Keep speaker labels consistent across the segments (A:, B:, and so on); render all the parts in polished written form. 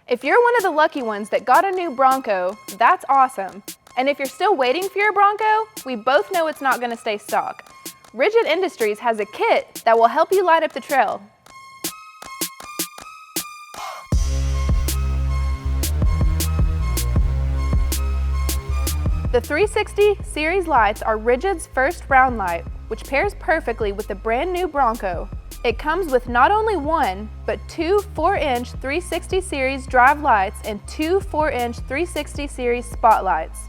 A: If you're one of the lucky ones that got a new Bronco, that's awesome. And if you're still waiting for your Bronco, we both know it's not going to stay stock. Rigid Industries has a kit that will help you light up the trail. The 360 series lights are Rigid's first round light, which pairs perfectly with the brand new Bronco. It comes with not only one, but two 4-inch 360 series drive lights and two 4-inch 360 series spotlights.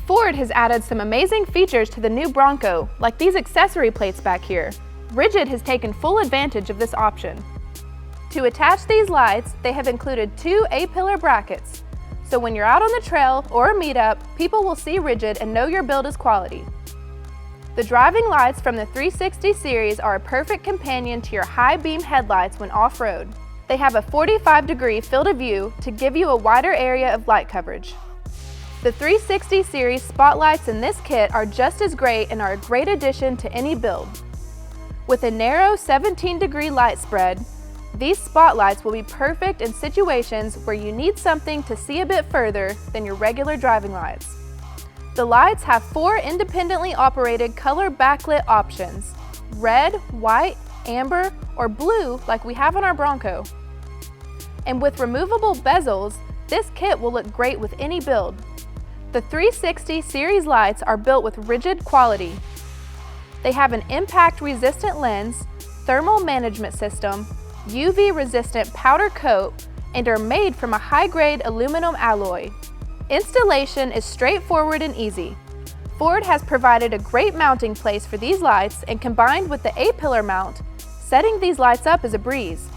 A: Ford has added some amazing features to the new Bronco, like these accessory plates back here. Rigid has taken full advantage of this option. To attach these lights, they have included two A-pillar brackets, so when you're out on the trail or a meetup, people will see Rigid and know your build is quality. The driving lights from the 360 series are a perfect companion to your high beam headlights when off-road. They have a 45-degree field of view to give you a wider area of light coverage. The 360 series spotlights in this kit are just as great and are a great addition to any build. With a narrow 17-degree light spread, these spotlights will be perfect in situations where you need something to see a bit further than your regular driving lights. The lights have 4 independently operated color backlit options: red, white, amber, or blue like we have on our Bronco. And with removable bezels, this kit will look great with any build. The 360 series lights are built with Rigid quality. They have an impact-resistant lens, thermal management system, UV-resistant powder coat, and are made from a high-grade aluminum alloy. Installation is straightforward and easy. Ford has provided a great mounting place for these lights, and combined with the A-pillar mount, setting these lights up is a breeze.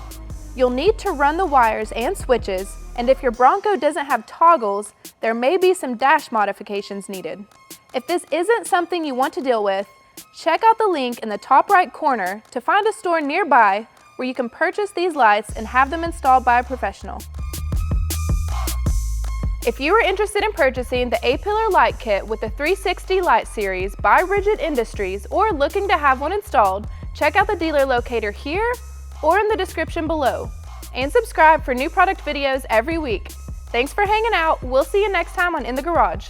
A: You'll need to run the wires and switches, and if your Bronco doesn't have toggles, there may be some dash modifications needed. If this isn't something you want to deal with, check out the link in the top right corner to find a store nearby where you can purchase these lights and have them installed by a professional. If you are interested in purchasing the A-pillar light kit with the 360 light series by Rigid Industries or looking to have one installed, check out the dealer locator here or in the description below. And subscribe for new product videos every week. Thanks for hanging out. We'll see you next time on In the Garage.